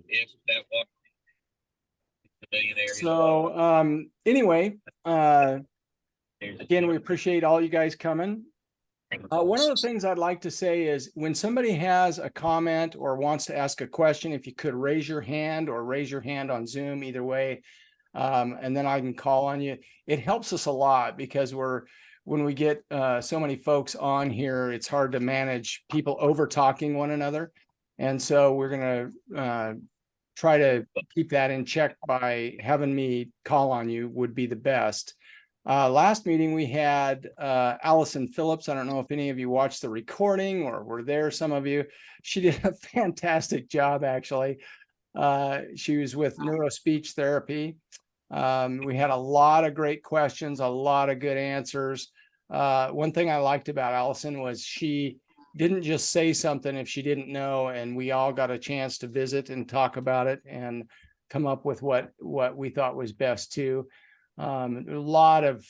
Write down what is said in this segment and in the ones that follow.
if that water the millionaire. So anyway, again, we appreciate all you guys coming. One of the things I'd like to say is when somebody has a comment or wants to ask a question, if you could raise your hand or raise your hand on Zoom, either way, and then I can call on you. It helps us a lot because when we get so many folks on here, it's hard to manage people over talking one another. And so we're going to try to keep that in check by having me call on you would be the best. Last meeting we had Allison Phillips. I don't know if any of you watched the recording or were there, some of you. She did a fantastic job, actually. She was with neurospeech therapy. We had a lot of great questions, a lot of good answers. One thing I liked about Allison was she didn't just say something if she didn't know, and we all got a chance to visit and talk about it and come up with what we thought was best too. A lot of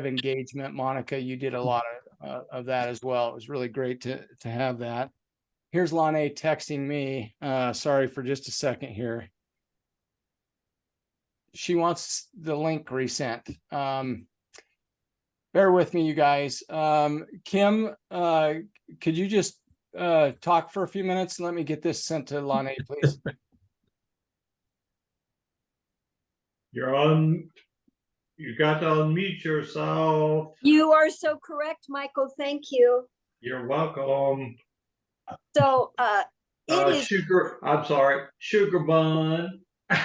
engagement. Monica, you did a lot of that as well. It was really great to have that. Here's Lanae texting me. Sorry for just a second here. She wants the link resent. Bear with me, you guys. Kim, could you just talk for a few minutes and let me get this sent to Lanae, please? You're on. You got to unmute yourself. You are so correct, Michael. Thank you. You're welcome. So it is sugar. I'm sorry, sugar bun. oh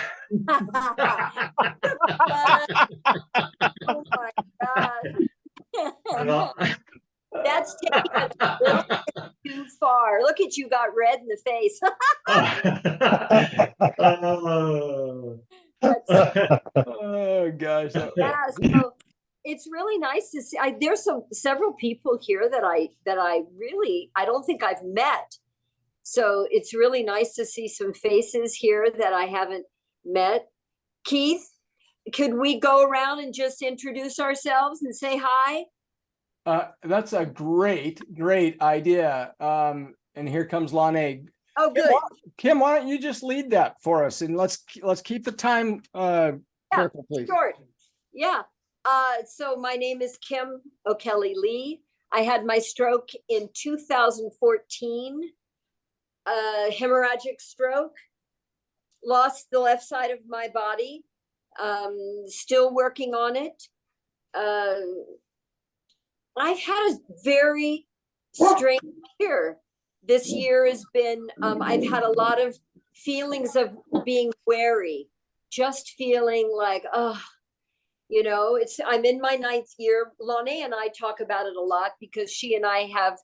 my God. That's taking it a little bit too far. Look at you, got red in the face. Oh gosh. Yeah, so it's really nice to see. There's several people here that I really don't think I've met. So it's really nice to see some faces here that I haven't met. Keith, could we go around and just introduce ourselves and say hi? That's a great idea. And here comes Lanae. Oh, good. Kim, why don't you just lead that for us, and let's keep the time careful, please. Short. Yeah. So my name is Kim O'Kelly Lee. I had my stroke in 2014, hemorrhagic stroke. Lost the left side of my body. Still working on it. I've had a very strange year. This year has been, I've had a lot of feelings of being wary, just feeling like, oh, you know, I'm in my 9th year. Lanae and I talk about it a lot because she and I have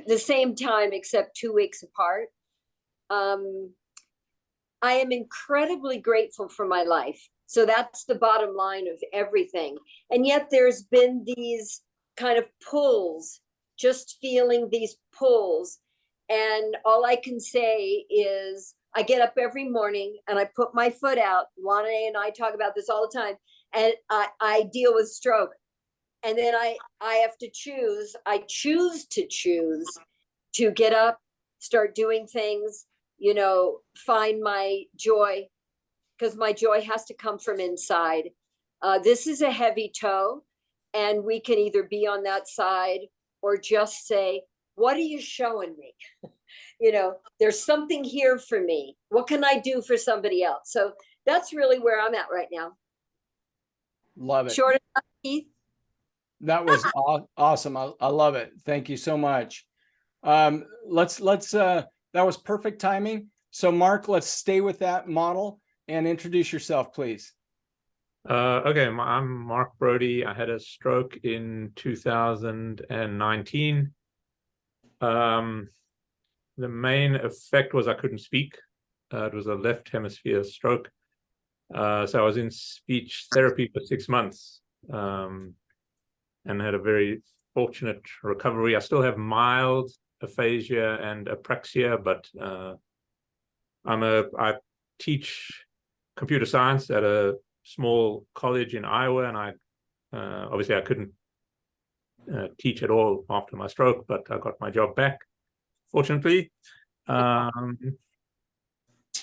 the same time except 2 weeks apart. I am incredibly grateful for my life. So that's the bottom line of everything. And yet there's been these kind of pulls, just feeling these pulls. And all I can say is I get up every morning and I put my foot out. Lanae and I talk about this all the time. And I deal with stroke. And then I have to choose. I choose to get up, start doing things, you know, find my joy, because my joy has to come from inside. This is a heavy toe, and we can either be on that side or just say, what are you showing me? You know, there's something here for me. What can I do for somebody else? So that's really where I'm at right now. Love it. Short enough, Keith? That was awesome. I love it. Thank you so much. Let's that was perfect timing. So Mark, let's stay with that model and introduce yourself, please. Okay, I'm Mark Brody. I had a stroke in 2019. The main effect was I couldn't speak. It was a left hemisphere stroke. So I was in speech therapy for 6 months, and had a very fortunate recovery. I still have mild aphasia and apraxia, but I teach computer science at a small college in Iowa, and I obviously I couldn't teach at all after my stroke, but I got my job back, fortunately.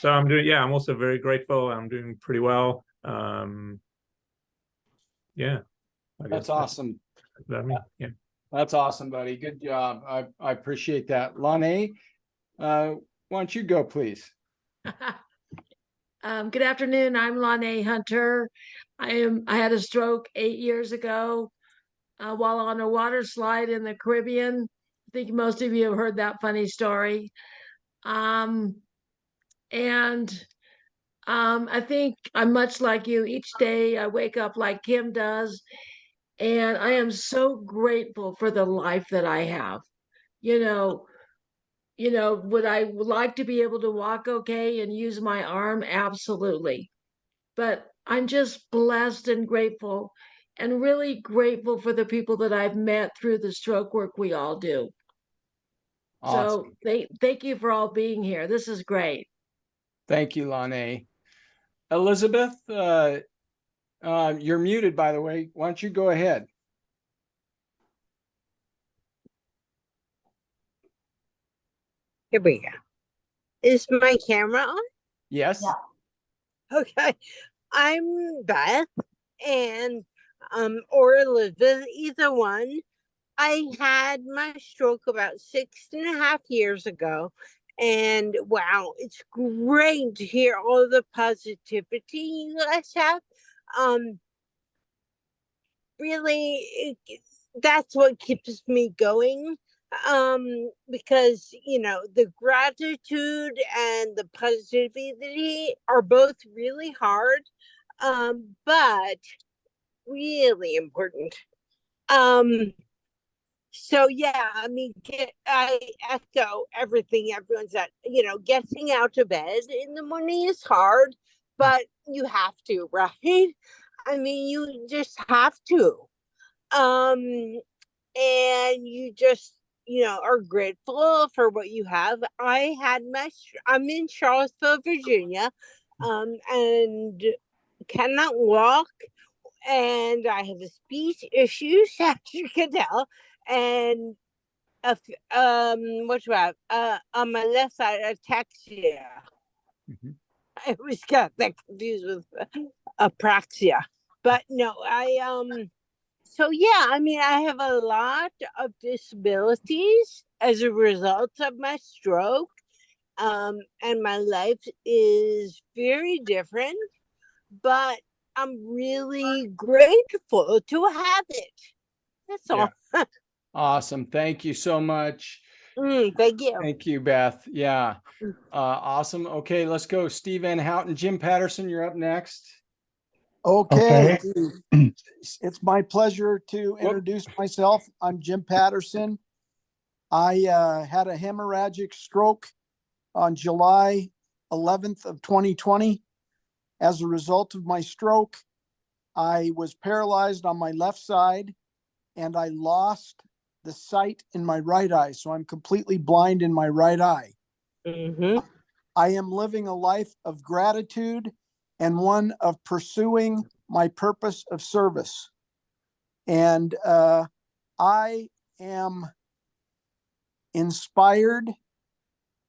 So I'm also very grateful. I'm doing pretty well. Yeah. I guess That's awesome. about me. Yeah. That's awesome, buddy. Good job. I appreciate that. Lane, why don't you go, please? Good afternoon. I'm Lanae Hunter. I had a stroke 8 years ago while on a water slide in the Caribbean. I think most of you have heard that funny story. I think I'm much like you. Each day I wake up like Kim does, and I am so grateful for the life that I have. You know, would I like to be able to walk okay and use my arm? Absolutely. But I'm just blessed and grateful, and really grateful for the people that I've met through the stroke work we all do. Awesome. So thank you for all being here. This is great. Thank you, Lane. Elizabeth, you're muted, by the way. Why don't you go ahead? Here we go. Is my camera on? Yes. Okay. I'm Beth and or Elizabeth, either one. I had my stroke about 6.5 years ago. And wow, it's great to hear all the positivity you guys have. Really, that's what keeps me going. Because the gratitude and the positivity are both really hard, but really important. So yeah, I mean, I echo everything everyone said. Getting out of bed in the morning is hard, but you have to, right? I mean, you just have to. And you just are grateful for what you have. I'm in Charlottesville, Virginia, and cannot walk, and I have a speech issues, as you can tell, and what do I have? On my left side, ataxia. Mhm. I always got that confused with apraxia, but no, So yeah, I mean, I have a lot of disabilities as a result of my stroke, and my life is very different, but I'm really grateful to have it. That's all. Awesome. Thank you so much. Thank you. Thank you, Beth. Yeah. Awesome. Okay, let's go. Steve Van Houten, Jim Patterson, you're up next. Okay. It's my pleasure to introduce myself. I'm Jim Patterson. I had a hemorrhagic stroke on July 11th of 2020. As a result of my stroke, I was paralyzed on my left side and I lost the sight in my right eye. So I'm completely blind in my right eye. Mm-hmm. I am living a life of gratitude and one of pursuing my purpose of service. And I am inspired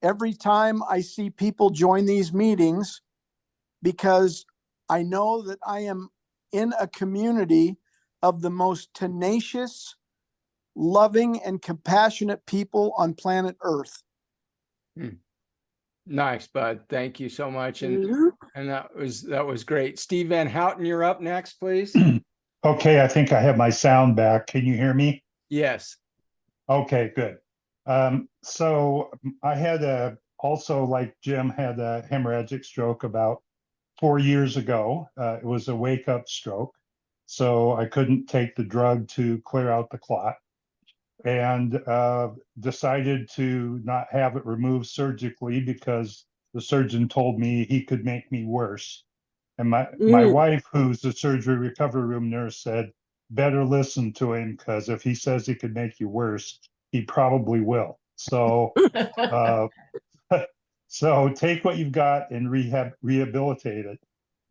every time I see people join these meetings, because I know that I am in a community of the most tenacious, loving, and compassionate people on planet Earth. Nice, bud. Thank you so much. And Mm-hmm. that was great. Steve Van Houten, you're up next, please. Okay, I think I have my sound back. Can you hear me? Yes. Okay, good. So I had also, like Jim, had a hemorrhagic stroke about 4 years ago. It was a wake-up stroke, so I couldn't take the drug to clear out the clot, and decided to not have it removed surgically because the surgeon told me he could make me worse. And my wife, who's the surgery recovery room nurse, said, better listen to him, because if he says he could make you worse, he probably will. So so take what you've got and rehabilitate it.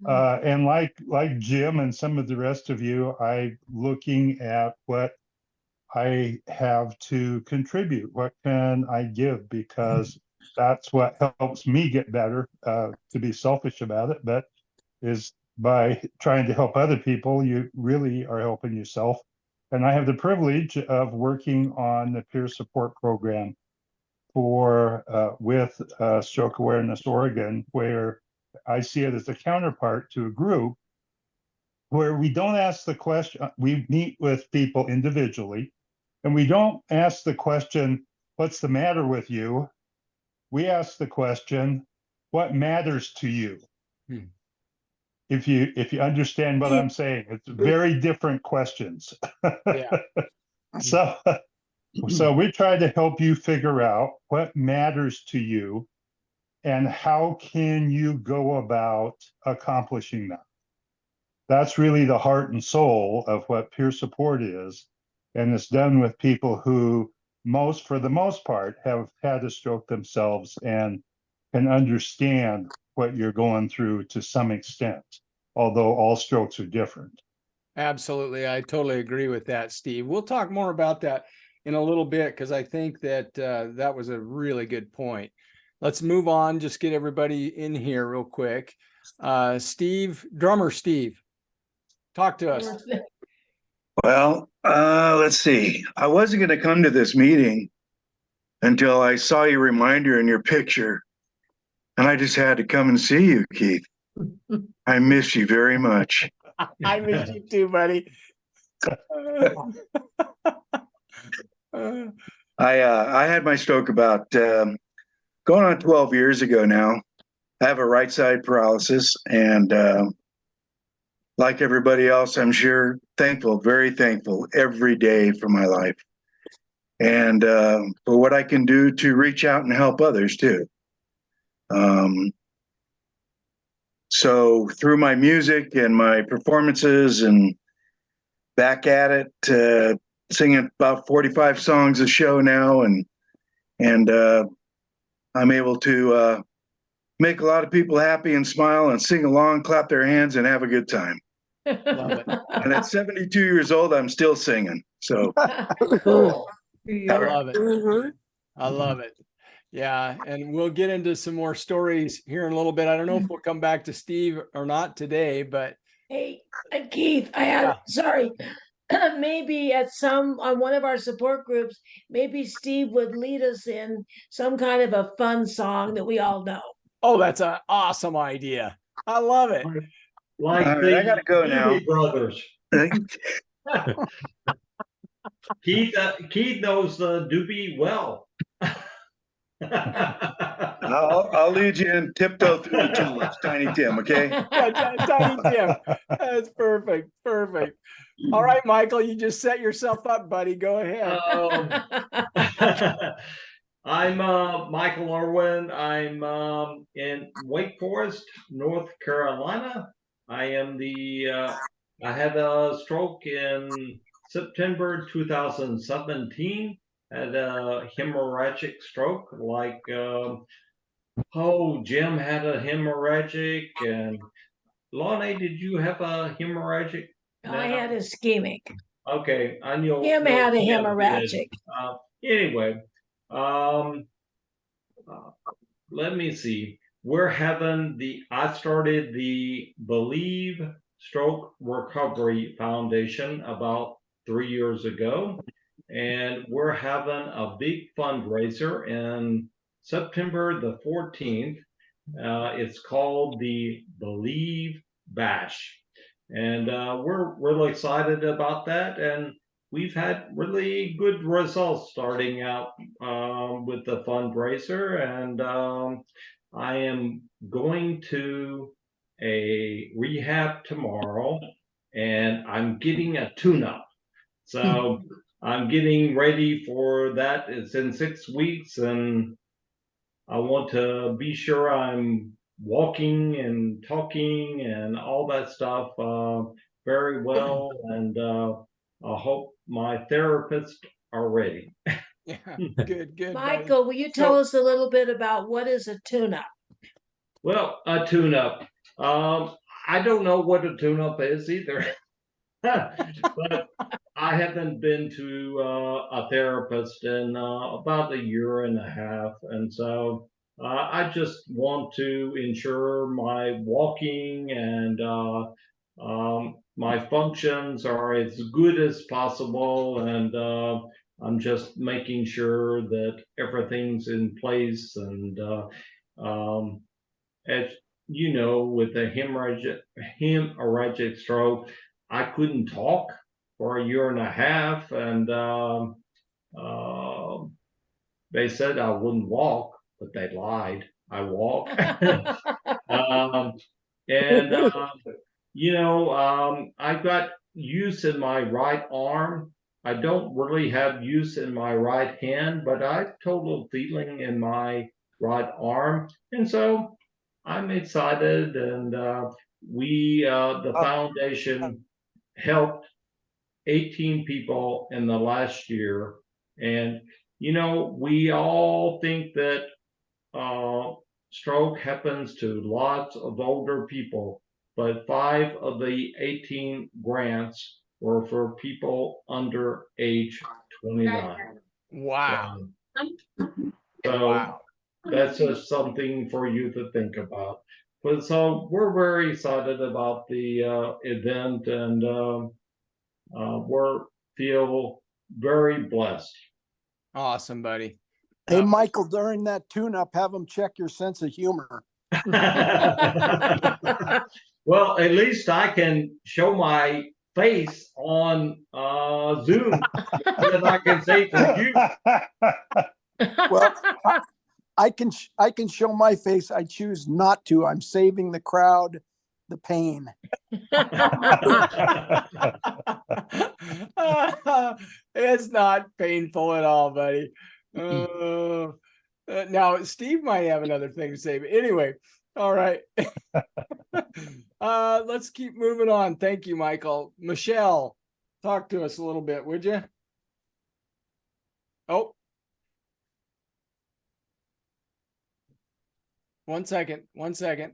And like Jim and some of the rest of you, I'm looking at what I have to contribute. What can I give? Because that's what helps me get better, to be selfish about it, but is by trying to help other people, you really are helping yourself. And I have the privilege of working on the peer support program for with Stroke Awareness Oregon, where I see it as a counterpart to a group where we don't ask the question. We meet with people individually, and we don't ask the question, "What's the matter with you?" We ask the question, "What matters to you?" If you understand what I'm saying, it's very different questions. Yeah. So we try to help you figure out what matters to you and how can you go about accomplishing that. That's really the heart and soul of what peer support is. And it's done with people who for the most part, have had a stroke themselves and can understand what you're going through to some extent, although all strokes are different. Absolutely. I totally agree with that, Steve. We'll talk more about that in a little bit because I think that that was a really good point. Let's move on. Just get everybody in here real quick. Steve, drummer Steve, talk to us. Well, let's see. I wasn't going to come to this meeting until I saw your reminder in your picture, and I just had to come and see you, Keith. I miss you very much. I miss you too, buddy. I had my stroke about going on 12 years ago now. I have a right side paralysis, and like everybody else, I'm sure thankful, very thankful every day for my life, and for what I can do to reach out and help others too. So through my music and my performances and back at it, singing about 45 songs a show now, and I'm able to make a lot of people happy and smile and sing along, clap their hands, and have a good time. Love it. And at 72 years old, I'm still singing. So Cool. I love it. Mhm. I love it. Yeah, and we'll get into some more stories here in a little bit. I don't know if we'll come back to Steve or not today, but Hey, and Keith, I had, sorry, maybe on one of our support groups, maybe Steve would lead us in some kind of a fun song that we all know. oh, that's an awesome idea. I love it. Like All right, the I gotta go now. Doobie Brothers. Keith knows the Doobie well. I'll lead you in tiptoe through the tulips, Tiny Tim, okay? Tiny Tim. That's perfect. Perfect. All right, Michael, you just set yourself up, buddy. Go ahead. I'm Michael Irwin. I'm in Wake Forest, North Carolina. I had a stroke in September 2017. Had a hemorrhagic stroke, like Jim had a hemorrhagic, and Lonnie, did you have a hemorrhagic? I had ischemic. Okay, I know. Him had a Jim did. hemorrhagic. Anyway, let me see. I started the Believe Stroke Recovery Foundation about 3 years ago, and we're having a big fundraiser in September the 14th. It's called the Believe Bash, and we're really excited about that. And we've had really good results starting out with the fundraiser, and I am going to a rehab tomorrow, and I'm getting a tune-up. So I'm getting ready for that. It's in 6 weeks, and I want to be sure I'm walking and talking and all that stuff very well, and I hope my therapists are ready. Yeah, good, good. Michael, will you tell us a little bit about what is a tune-up? Well, a tune-up. I don't know what a tune-up is either. But I haven't been to a therapist in about a year and a half, and so I just want to ensure my walking and my functions are as good as possible, and I'm just making sure that everything's in place. And as you know, with a hemorrhagic stroke, I couldn't talk for a year and a half, and they said I wouldn't walk, but they lied. I walk. And I've got use in my right arm. I don't really have use in my right hand, but I have total feeling in my right arm, and so I'm excited. And the foundation helped 18 people in the last year, and we all think that stroke happens to lots of older people, but 5 of the 18 grants were for people under age 29. Wow. So Wow. that's just something for you to think about. But so we're very excited about the event, and feel very blessed. Awesome, buddy. Hey, Michael, during that tune-up, have them check your sense of humor. Well, at least I can show my face on Zoom, and I can say thank you. Well, I can show my face. I choose not to. I'm saving the crowd the pain. It's not painful at all, buddy. Now, Steve might have another thing to say, but anyway, all right. Let's keep moving on. Thank you, Michael. Michelle, talk to us a little bit, would you? Oh. 1 second. 1 second.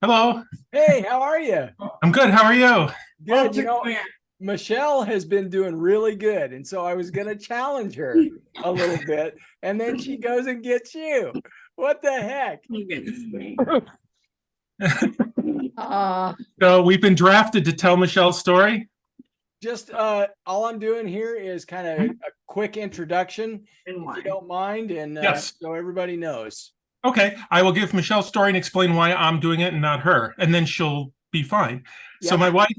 Hello. Hey, how are you? I'm good. How are you? Good. Michelle has been doing really good, and so I was going to challenge her a little bit, and then she goes and gets you. What the heck? So we've been drafted to tell Michelle's story. Just all I'm doing here is kind of a quick introduction, if you don't mind, and Yes. so everybody knows. Okay, I will give Michelle's story and explain why I'm doing it and not her, and then she'll be fine. So Yeah. my wife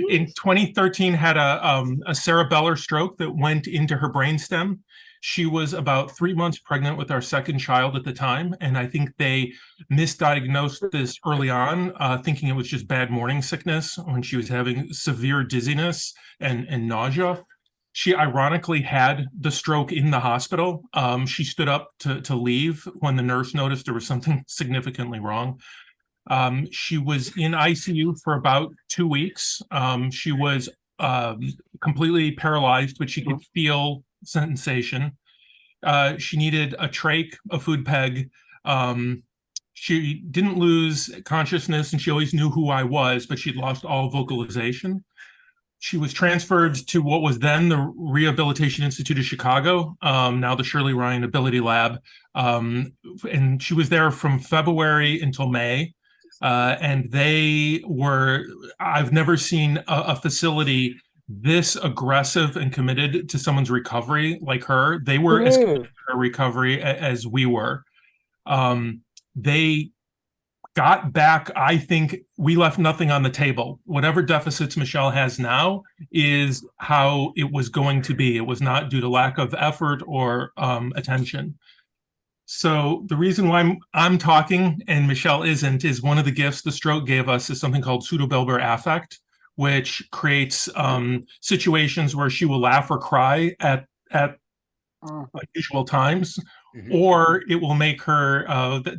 in 2013 had a cerebellar stroke that went into her brainstem. She was about 3 months pregnant with our second child at the time, and I think they misdiagnosed this early on, thinking it was just bad morning sickness when she was having severe dizziness and nausea. She ironically had the stroke in the hospital. She stood up to leave when the nurse noticed there was something significantly wrong. She was in ICU for about 2 weeks. She was completely paralyzed, but she could feel sensation. She needed a trach, a food peg. She didn't lose consciousness, and she always knew who I was, but she'd lost all vocalization. She was transferred to what was then the Rehabilitation Institute of Chicago, now the Shirley Ryan Ability Lab. And she was there from February until May. And I've never seen a facility this aggressive and committed to someone's recovery like her. They were as committed to her recovery as we were. They got back, I think we left nothing on the table. Whatever deficits Michelle has now is how it was going to be. It was not due to lack of effort or attention. So the reason why I'm talking and Michelle isn't is one of the gifts the stroke gave us is something called pseudobulbar affect, which creates situations where she will laugh or cry at unusual times, or it will make her,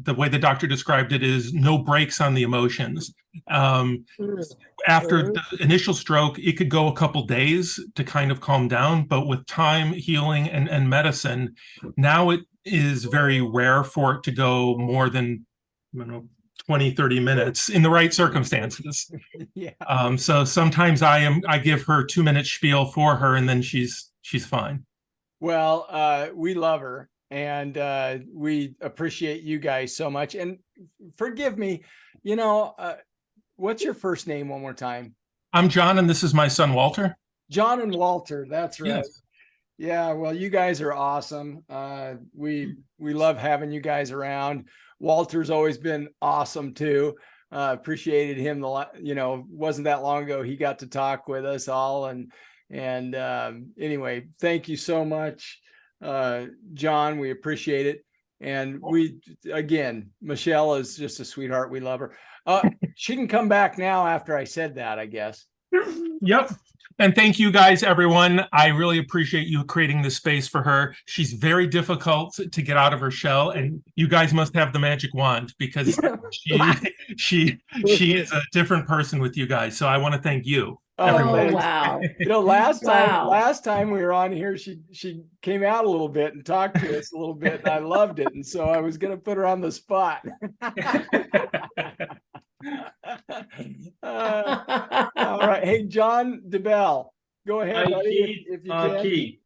the way the doctor described it is no brakes on the emotions. After the initial stroke, it could go a couple days to kind of calm down, but with time, healing, and medicine, now it is very rare for it to go more than, 20, 30 minutes in the right circumstances. Yeah. So sometimes I give her 2-minute spiel for her, and then she's fine. Well, we love her, and we appreciate you guys so much. And forgive me, what's your first name one more time? I'm John, and this is my son, Walter. John and Walter, that's right. Yes. Yeah, well, you guys are awesome. We love having you guys around. Walter's always been awesome too. Appreciated him. Wasn't that long ago he got to talk with us all, and anyway, thank you so much, John. We appreciate it, and Michelle is just a sweetheart. We love her. She can come back now after I said that, I guess. Yep. And thank you guys, everyone. I really appreciate you creating this space for her. She's very difficult to get out of her shell, and you guys must have the magic wand, because she is a different person with you guys. So I want to thank you. Oh, wow. Last time we were on here, she came out a little bit and talked to us a little bit, and I loved it. And so I was going to put her on the spot. All right. Hey, John DeBell, go ahead, buddy, if you can. Keith,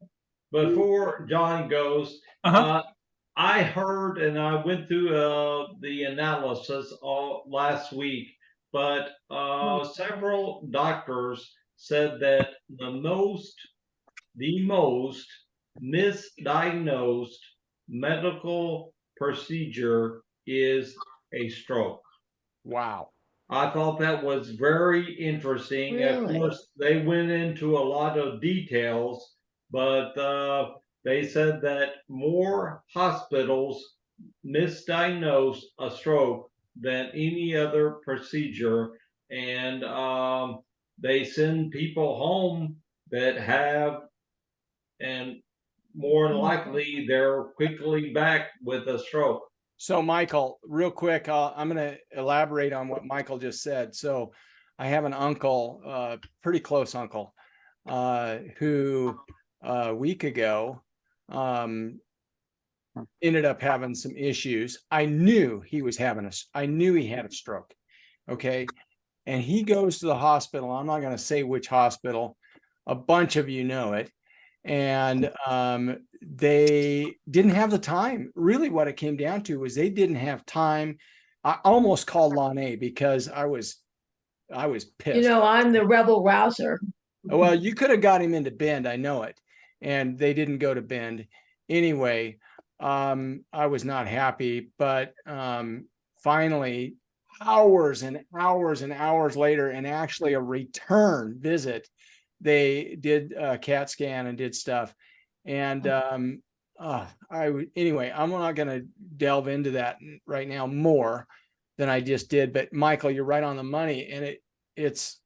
before John goes, I heard, and I went through the analysis last week, but several doctors said that the most misdiagnosed medical procedure is a stroke. Wow. I thought that was very interesting. Really? Of course, they went into a lot of details, but they said that more hospitals misdiagnose a stroke than any other procedure, and they send people home that have, and more than likely they're quickly back with a stroke. So Michael, real quick, I'm going to elaborate on what Michael just said. So I have an uncle, pretty close uncle, who a week ago ended up having some issues. I knew he had a stroke. Okay. And he goes to the hospital. I'm not going to say which hospital. A bunch of you know it. And they didn't have the time. Really, what it came down to was they didn't have time. I almost called Lonnie because I was pissed. I'm the rebel rouser. Well, you could have got him into Bend. I know it. And they didn't go to Bend. Anyway, I was not happy. But finally, hours and hours and hours later, and actually a return visit, they did a CAT scan and did stuff. And anyway, I'm not going to delve into that right now more than I just did. But Michael, you're right on the money, and it's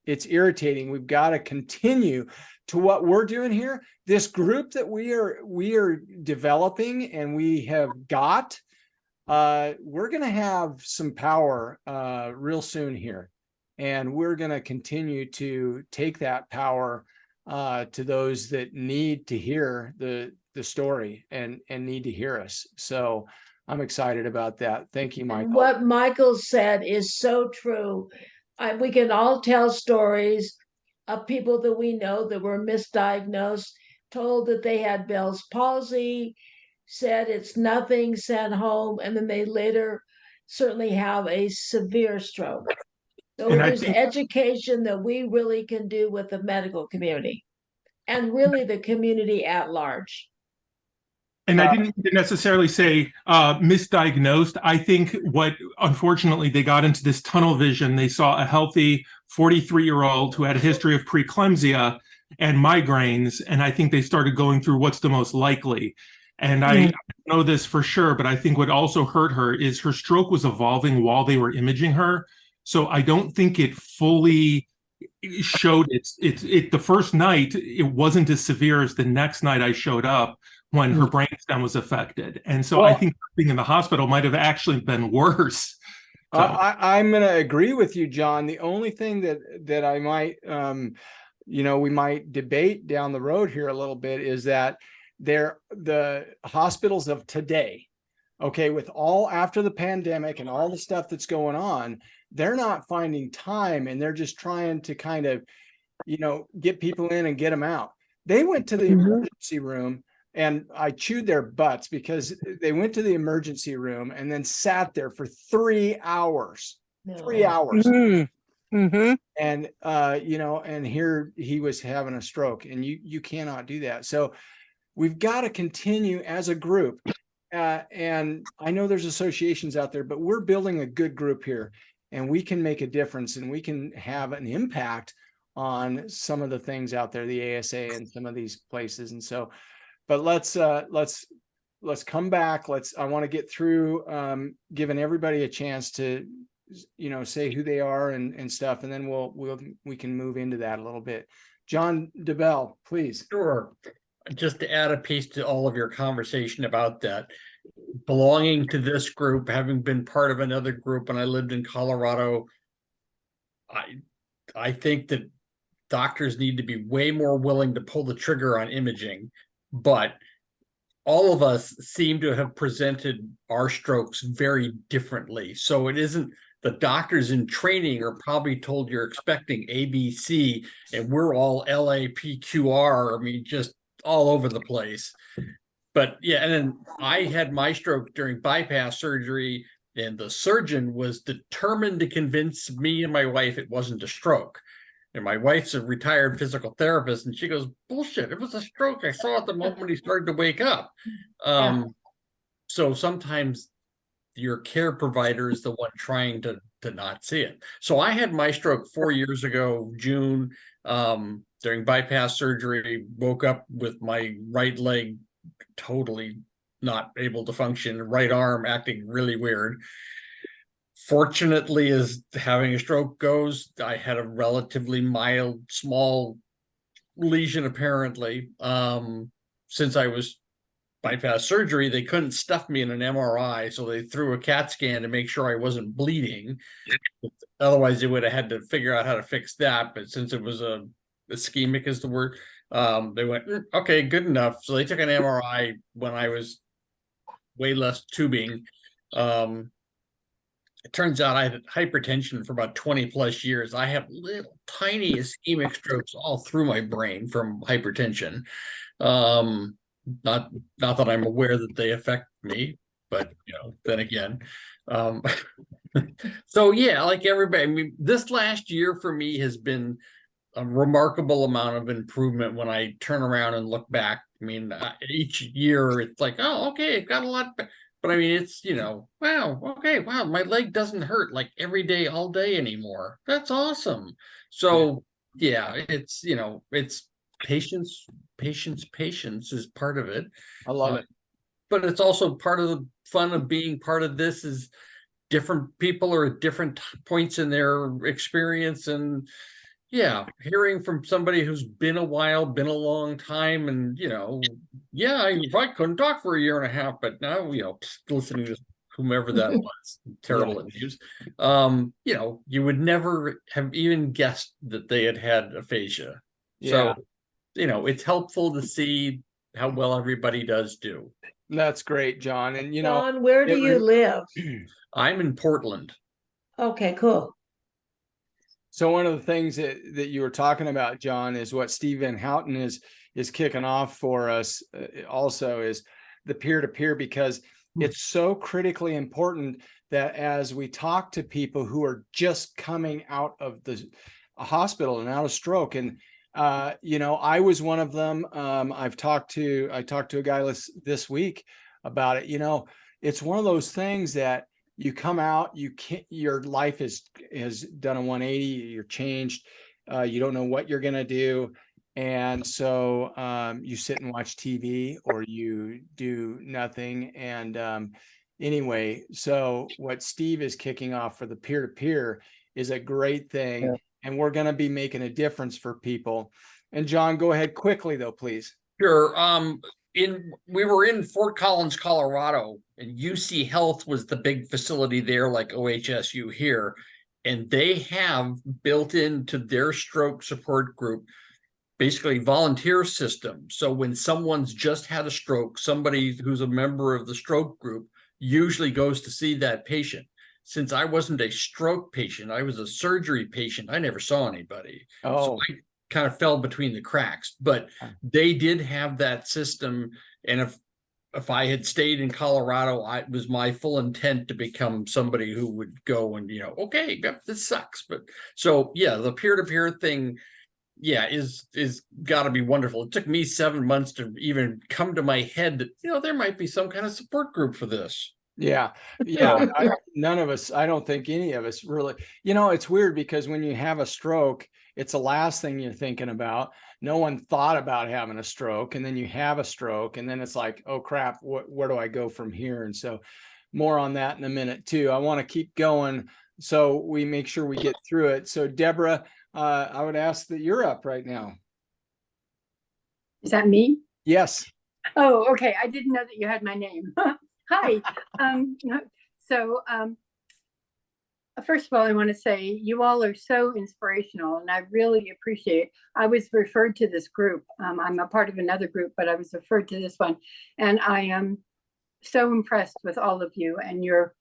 irritating. We've got to continue to what we're doing here. This group that we are developing, and we have got, we're going to have some power real soon here. And we're going to continue to take that power to those that need to hear the story and need to hear us. So I'm excited about that. Thank you, Michael. What Michael said is so true. We can all tell stories of people that we know that were misdiagnosed, told that they had Bell's palsy, said it's nothing, sent home, and then they later certainly have a severe stroke. So there's education that we really can do with the medical community and really the community at large. And I didn't necessarily say misdiagnosed. I think unfortunately, they got into this tunnel vision. They saw a healthy 43-year-old who had a history of preeclampsia and migraines. And I think they started going through what's the most likely. And I know this for sure, but I think what also hurt her is her stroke was evolving while they were imaging her. So I don't think it fully showed the first night it wasn't as severe as the next night I showed up when her brainstem was affected, and so I Well, think being in the hospital might have actually been worse. So, I'm going to agree with you, John. The only thing that I might, we might debate down the road here a little bit is that the hospitals of today, okay, with all after the pandemic and all the stuff that's going on, they're not finding time, and they're just trying to kind of, get people in and get them out. They went to the emergency room, and I chewed their butts because they went to the emergency room and then sat there for 3 hours. 3 hours. Mm-hmm. And and here he was having a stroke, and you cannot do that. So we've got to continue as a group. And I know there's associations out there, but we're building a good group here, and we can make a difference, and we can have an impact on some of the things out there, the ASA and some of these places. And so, but let's come back. I want to get through giving everybody a chance to, say who they are and stuff, and then we can move into that a little bit. John DeBell, please. Sure. Just to add a piece to all of your conversation about that, belonging to this group, having been part of another group when I lived in Colorado, I think that doctors need to be way more willing to pull the trigger on imaging, but all of us seem to have presented our strokes very differently. So it isn't the doctors in training are probably told you're expecting ABC, and we're all LAPQR. I mean, just all over the place. But yeah, and then I had my stroke during bypass surgery, and the surgeon was determined to convince me and my wife it wasn't a stroke. And my wife's a retired physical therapist, and she goes, bullshit, it was a stroke. I saw it the moment he started to wake up. So sometimes your care provider is the one trying to not see it. So I had my stroke 4 years ago, June, during bypass surgery, woke up with my right leg totally not able to function, right arm acting really weird. Fortunately, as having a stroke goes, I had a relatively mild, small lesion apparently. Since I was bypass surgery, they couldn't stuff me in an MRI, so they threw a CAT scan to make sure I wasn't bleeding. Otherwise, they would have had to figure out how to fix that. But since it was ischemic is the word, they went, okay, good enough. So they took an MRI when I was way less tubing. It turns out I had hypertension for about 20 plus years. I have little tiny ischemic strokes all through my brain from hypertension. Not that I'm aware that they affect me, but then again. So yeah, like everybody, I mean, this last year for me has been a remarkable amount of improvement when I turn around and look back. I mean, each year it's like, oh, okay, it got a lot better. But I mean, it's, wow, okay, wow, my leg doesn't hurt like every day, all day anymore. That's awesome. So yeah, it's, it's patience is part of it. I love it. But it's also part of the fun of being part of this is different people are at different points in their experience. And yeah, hearing from somebody who's been a while, been a long time, and yeah, I couldn't talk for a year and a half, but now listening to whomever that was, terrible at news, you would never have even guessed that they had aphasia. So it's helpful to see how well everybody does do. That's great, John. And John, where do you live? I'm in Portland. Okay, cool. So one of the things that you were talking about, John, is what Steve Van Houten is kicking off for us also is the peer-to-peer, because it's so critically important that as we talk to people who are just coming out of the hospital and out of stroke, and I was one of them. I talked to a guy this week about it. It's one of those things that you come out, your life has done a 180, you're changed. You don't know what you're going to do. And so you sit and watch TV or you do nothing. And anyway, so what Steve is kicking off for the peer-to-peer is a great thing. and we're going to be making a difference for people. And John, go ahead quickly though, please. Sure. We were in Fort Collins, Colorado, and UC Health was the big facility there, like OHSU here. And they have built into their stroke support group basically volunteer system. So when someone's just had a stroke, somebody who's a member of the stroke group usually goes to see that patient. Since I wasn't a stroke patient, I was a surgery patient. I never saw anybody. Oh, So I kind of fell between the cracks, but they did have that system. And if I had stayed in Colorado, it was my full intent to become somebody who would go and, okay, this sucks. But so, yeah, the peer-to-peer thing, yeah, is got to be wonderful. It took me 7 months to even come to my head that, there might be some kind of support group for this. yeah. None of us, I don't think any of us really, it's weird because when you have a stroke, it's the last thing you're thinking about. No one thought about having a stroke, and then you have a stroke, and then it's like, oh crap, where do I go from here? And so more on that in a minute too. I want to keep going so we make sure we get through it. So Deborah, I would ask that you're up right now. Is that me? Yes. Oh, okay. I didn't know that you had my name. Hi. First of all, I want to say you all are so inspirational, and I really appreciate. I was referred to this group. I'm a part of another group, but I was referred to this one, and I am so impressed with all of you and your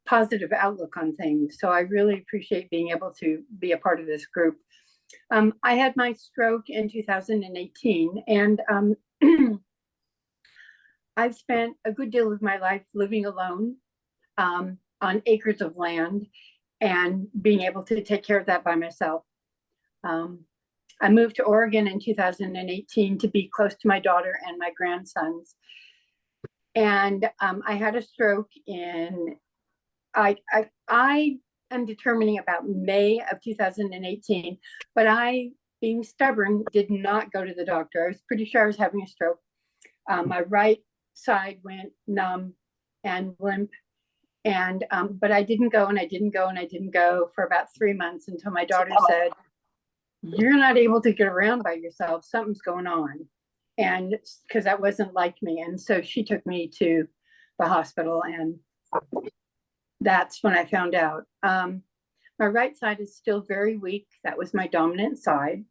positive outlook on things. So I really appreciate being able to be a part of this group. I had my stroke in 2018, and I've spent a good deal of my life living alone on acres of land and being able to take care of that by myself. I moved to Oregon in 2018 to be close to my daughter and my grandsons. And I had a stroke in, I am determining about May of 2018, but I, being stubborn, did not go to the doctor. I was pretty sure I was having a stroke. My right side went numb and limp, and but I didn't go, and I didn't go, and I didn't go for about 3 months until my daughter said, "You're not able to get around by yourself. Something's going on." And because that wasn't like me, and so she took me to the hospital, and that's when I found out. My right side is still very weak. That was my dominant side.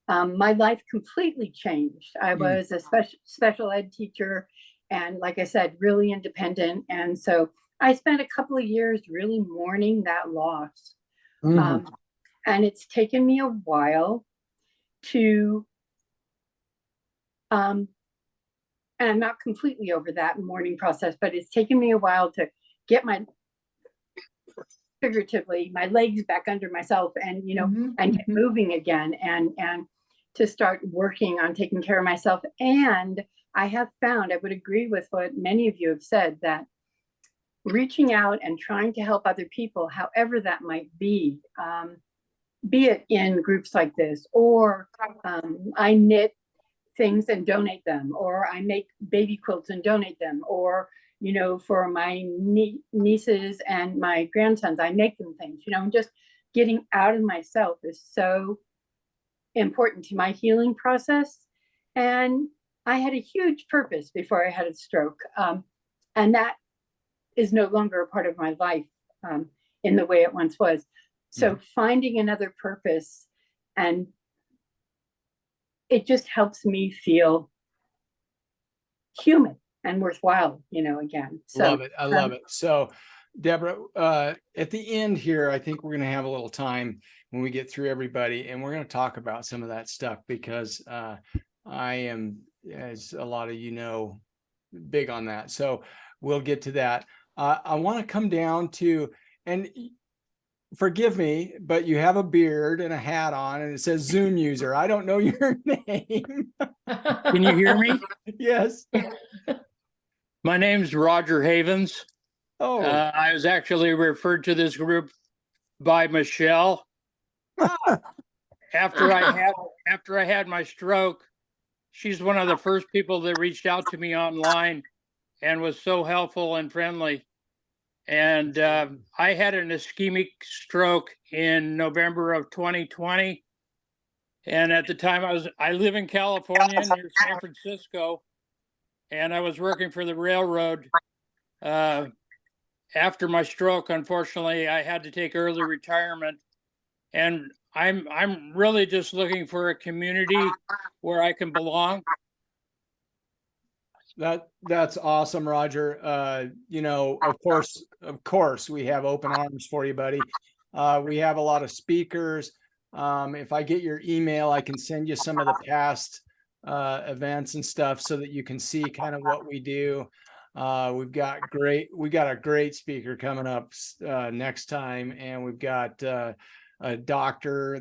My life completely changed. I was a special ed teacher, and like I said, really independent. And so I spent a couple of years really mourning that loss. And it's taken me a while to, and I'm not completely over that mourning process, but it's taken me a while to get figuratively, my legs back under myself, and, and get moving again, and to start working on taking care of myself. And I have found, I would agree with what many of you have said, that reaching out and trying to help other people, however that might be it in groups like this, or I knit things and donate them, or I make baby quilts and donate them, or, for my nieces and my grandsons, I make them things, and just getting out of myself is so important to my healing process. And I had a huge purpose before I had a stroke. And that is no longer a part of my life in the way it once was. So finding another purpose, and it just helps me feel human and worthwhile, again. So love it. I love it. So Deborah, at the end here, I think we're going to have a little time when we get through everybody, and we're going to talk about some of that stuff, because I am, as a lot of big on that. So we'll get to that. I want to come down to, and forgive me, but you have a beard and a hat on, and it says Zoom user. I don't know your name. Can you hear me? Yes. My name's Roger Havens. Oh, I was actually referred to this group by Michelle. After I had my stroke, she's one of the first people that reached out to me online and was so helpful and friendly. And I had an ischemic stroke in November of 2020. And at the time I live in California near San Francisco, and I was working for the railroad. After my stroke, unfortunately, I had to take early retirement. And I'm really just looking for a community where I can belong. That's awesome, Roger. You know, of course, we have open arms for you, buddy. We have a lot of speakers. If I get your email, I can send you some of the past events and stuff so that you can see kind of what we do. We got a great speaker coming up next time, and we've got a doctor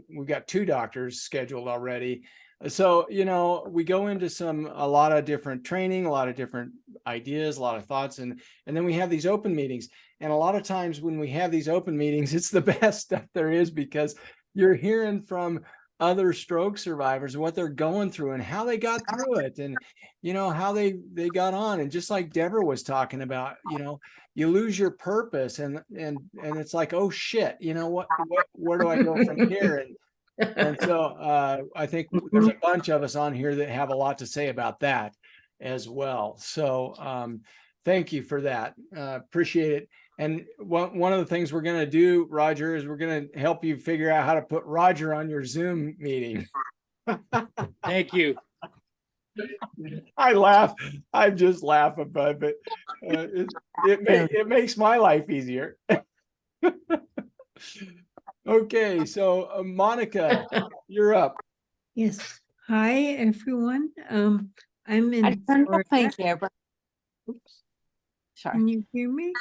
we've got 2 doctors scheduled already. So, you know, we go into a lot of different training, a lot of different ideas, a lot of thoughts, and then we have these open meetings. And a lot of times when we have these open meetings, it's the best stuff there is, because you're hearing from other stroke survivors and what they're going through and how they got through it, and you know how they got on. And just like Deborah was talking about, you know, you lose your purpose, and it's like, oh shit, you know what where do I go from here? And so I think there's a bunch of us on here that have a lot to say about that as well. So thank you for that. Appreciate it. And one of the things we're going to do, Roger, is we're going to help you figure out how to put Roger on your Zoom meeting. Thank you. I laugh. I just laugh about it. It makes my life easier. Okay, so Monica, you're up. Yes. Hi, everyone. I'm in Florida. Oops. Sorry. Can you hear me?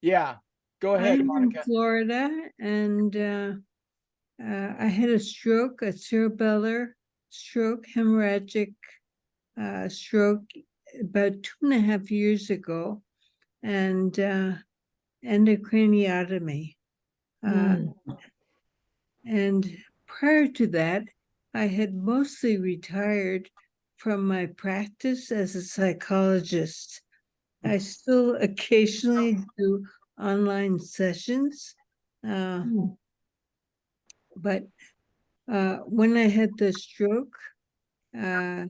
Yeah, go ahead, I'm Monica. in Florida, and I had a stroke, a cerebellar stroke, hemorrhagic stroke about 2.5 years ago, and endocraniotomy. And prior to that, I had mostly retired from my practice as a psychologist. I still occasionally do online sessions, but when I had the stroke, I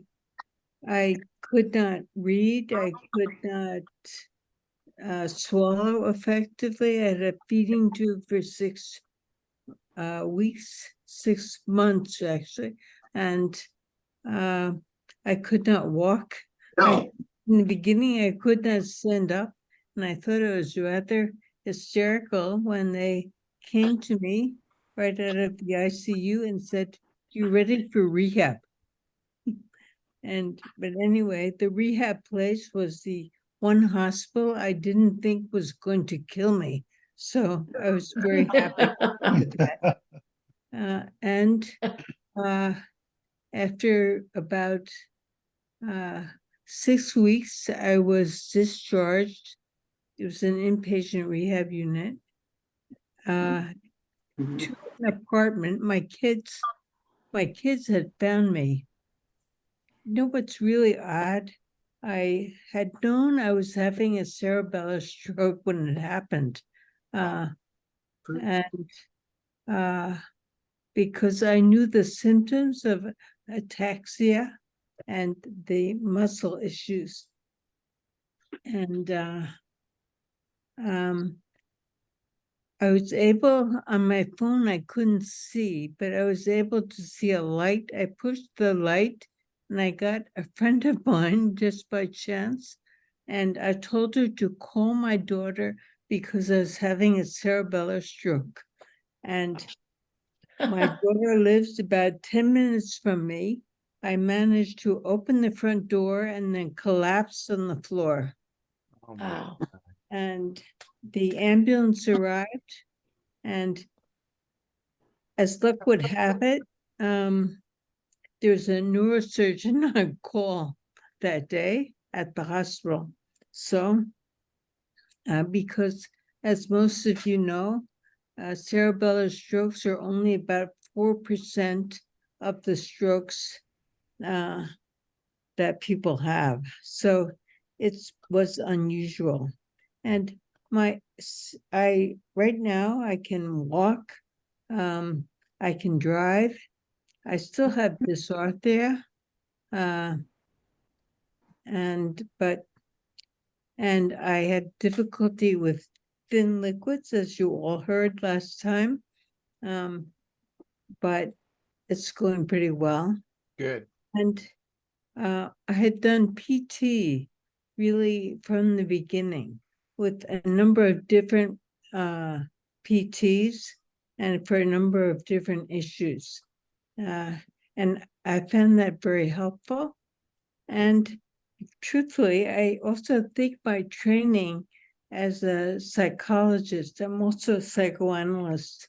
could not read, I could not swallow effectively. I had a feeding tube for 6 weeks, 6 months actually, and I could not walk. In the beginning, I could not stand up, and I thought it was rather hysterical when they came to me right out of the ICU and said, "You ready for rehab?" But anyway, the rehab place was the one hospital I didn't think was going to kill me. So I was very happy with that. After about 6 weeks, I was discharged. It was an inpatient rehab unit to an apartment. My kids had found me. You know what's really odd? I had known I was having a cerebellar stroke when it happened. Because I knew the symptoms of ataxia and the muscle issues. And I was able, on my phone, I couldn't see, but I was able to see a light. I pushed the light, and I got a friend of mine just by chance, and I told her to call my daughter because I was having a cerebellar stroke. And my daughter lives about 10 minutes from me. I managed to open the front door and then collapsed on the floor. Wow. And the ambulance arrived, and as luck would have it, there's a neurosurgeon on call that day at the hospital. So, because as most of you know, cerebellar strokes are only about 4% of the strokes that people have. So it was unusual. And right now I can walk, I can drive. I still have dysarthria, and I had difficulty with thin liquids, as you all heard last time. But it's going pretty well. Good. And I had done PT really from the beginning with a number of different PTs and for a number of different issues. And I found that very helpful. And truthfully, I also think my training as a psychologist, I'm also a psychoanalyst,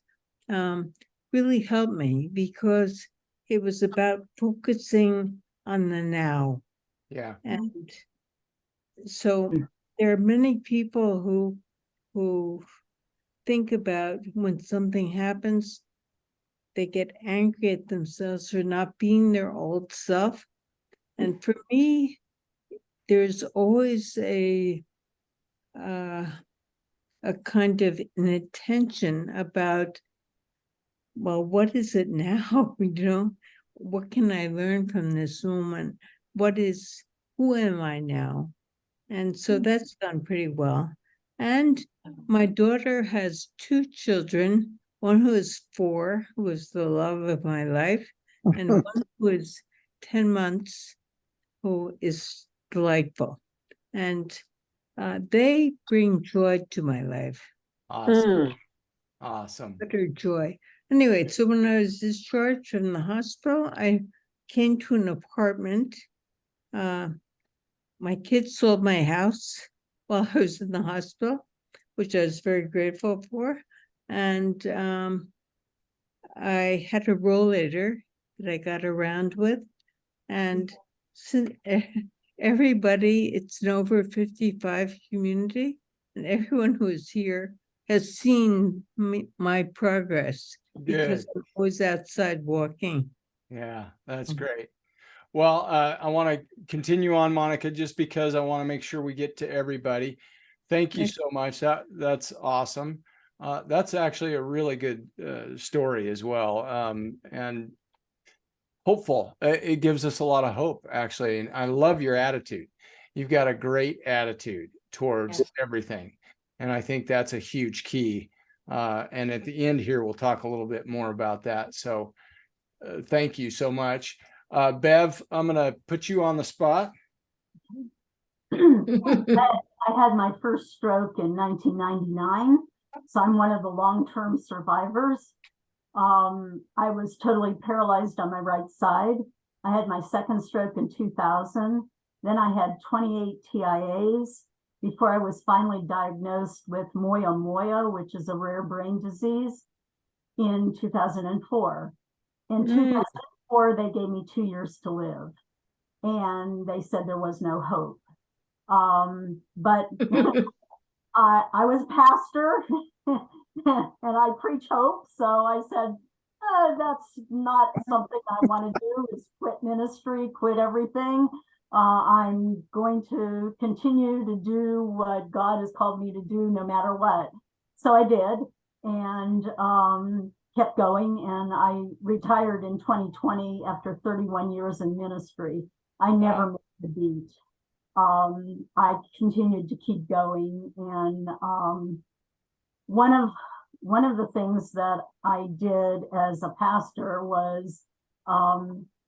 really helped me because it was about focusing on the now. Yeah. And so there are many people who think about when something happens, they get angry at themselves for not being their old self. And for me, there's always a kind of an attention about, well, what is it now? What can I learn from this moment? Who am I now? And so that's done pretty well. And my daughter has 2 children, one who is 4, who is the love of my life, and one who is 10 months, who is delightful. And they bring joy to my life. Awesome. Awesome. Utter joy. Anyway, so when I was discharged from the hospital, I came to an apartment. My kids sold my house while I was in the hospital, which I was very grateful for. And I had a rollator that I got around with. And since everybody, it's an over 55 community, and everyone who is here has seen my progress because I'm always outside walking. Yeah, that's great. Well, I want to continue on, Monica, just because I want to make sure we get to everybody. Thank you so much. That's awesome. That's actually a really good story as well, and hopeful. It gives us a lot of hope, actually. And I love your attitude. You've got a great attitude towards everything. And I think that's a huge key. And at the end here, we'll talk a little bit more about that. So thank you so much. Bev, I'm going to put you on the spot. I had my first stroke in 1999, so I'm one of the long-term survivors. I was totally paralyzed on my right side. I had my second stroke in 2000. Then I had 28 TIAs before I was finally diagnosed with moyamoya, which is a rare brain disease, in 2004. In 2004, they gave me 2 years to live, and they said there was no hope. But I was a pastor and I preach hope. So I said, that's not something I want to do, is quit ministry, quit everything. I'm going to continue to do what God has called me to do no matter what. So I did, and kept going, and I retired in 2020 after 31 years in ministry. I never missed a beat. I continued to keep going, and one of the things that I did as a pastor was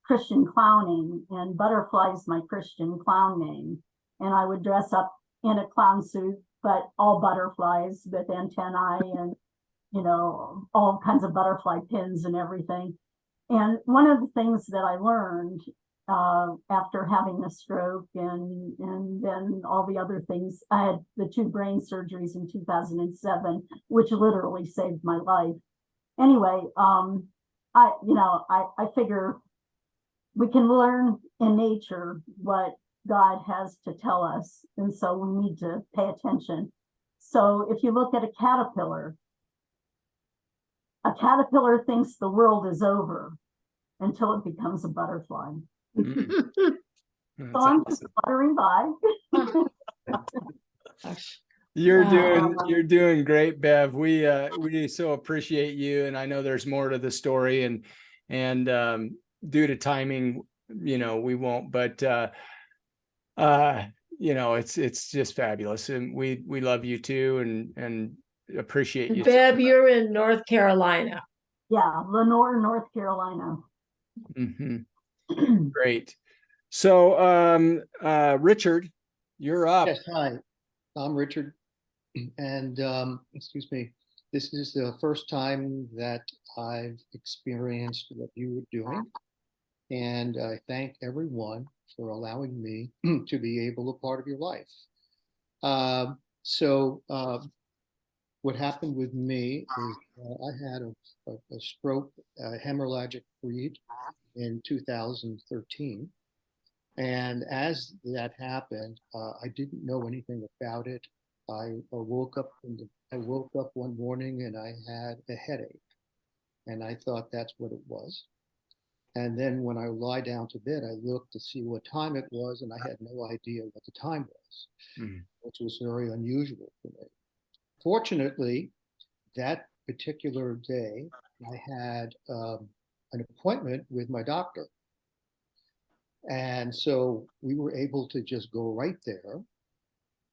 Christian clowning, and Butterfly is my Christian clown name. And I would dress up in a clown suit, but all butterflies with antennae and, all kinds of butterfly pins and everything. And one of the things that I learned after having a stroke and then all the other things, I had the 2 brain surgeries in 2007, which literally saved my life. Anyway, I figure we can learn in nature what God has to tell us, and so we need to pay attention. So if you look at a caterpillar thinks the world is over until it becomes a butterfly. So I'm just fluttering by. You're doing great, Bev. We so appreciate you, and I know there's more to the story, and due to timing, we won't, but it's just fabulous, and we love you too, and appreciate you. Bev, you're in North Carolina. Yeah, Lenore, North Carolina. Great. So, Richard, you're up. Yes, hi, I'm Richard, and excuse me, this is the first time that I've experienced what you were doing, and I thank everyone for allowing me to be able to part of your life. What happened with me is I had a stroke, a hemorrhagic bleed in 2013. And as that happened, I didn't know anything about it. I woke up one morning and I had a headache, and I thought that's what it was. And then when I lie down to bed, I looked to see what time it was, and I had no idea what the time was, which was very unusual for me. Fortunately, that particular day, I had an appointment with my doctor. And so we were able to just go right there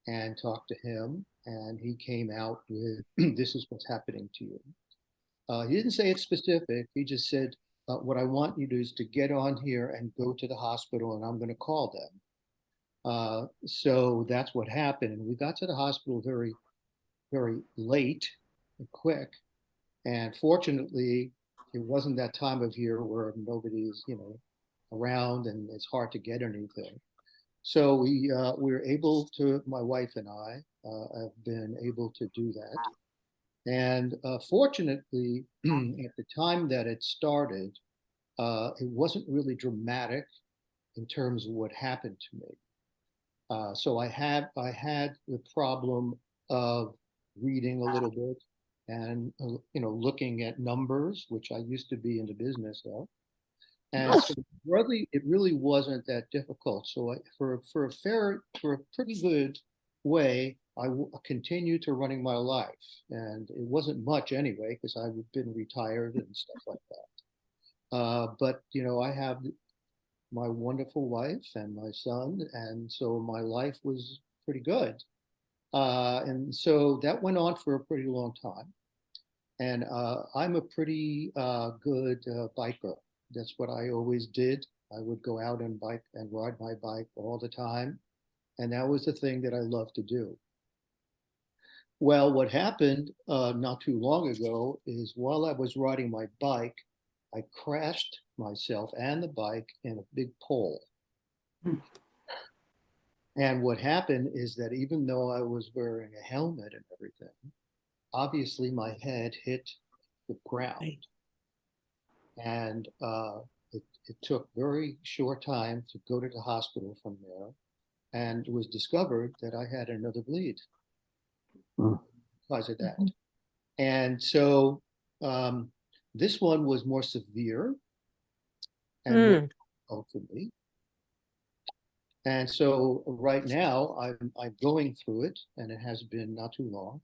and talk to him. And he came out with, this is what's happening to you. He didn't say it's specific. He just said, what I want you to do is to get on here and go to the hospital, and I'm going to call them. So that's what happened. And we got to the hospital very, very late and quick. And fortunately, it wasn't that time of year where nobody's, around and it's hard to get anything. So we were able to, my wife and I have been able to do that. And fortunately, at the time that it started, it wasn't really dramatic in terms of what happened to me. So I had the problem of reading a little bit and looking at numbers, which I used to be in the business of. And so it really wasn't that difficult. So for a pretty good way, I continued to running my life, and it wasn't much anyway because I've been retired and stuff like that. But I have my wonderful wife and my son, and so my life was pretty good. And so that went on for a pretty long time. And I'm a pretty good biker. That's what I always did. I would go out and bike and ride my bike all the time. And that was the thing that I loved to do. Well, what happened not too long ago is while I was riding my bike, I crashed myself and the bike in a big pole. And what happened is that even though I was wearing a helmet and everything, obviously my head hit the ground. And it took very short time to go to the hospital from there. And it was discovered that I had another bleed because of that. And so this one was more severe and more difficult for me. And so right now I'm going through it, and it has been not too long.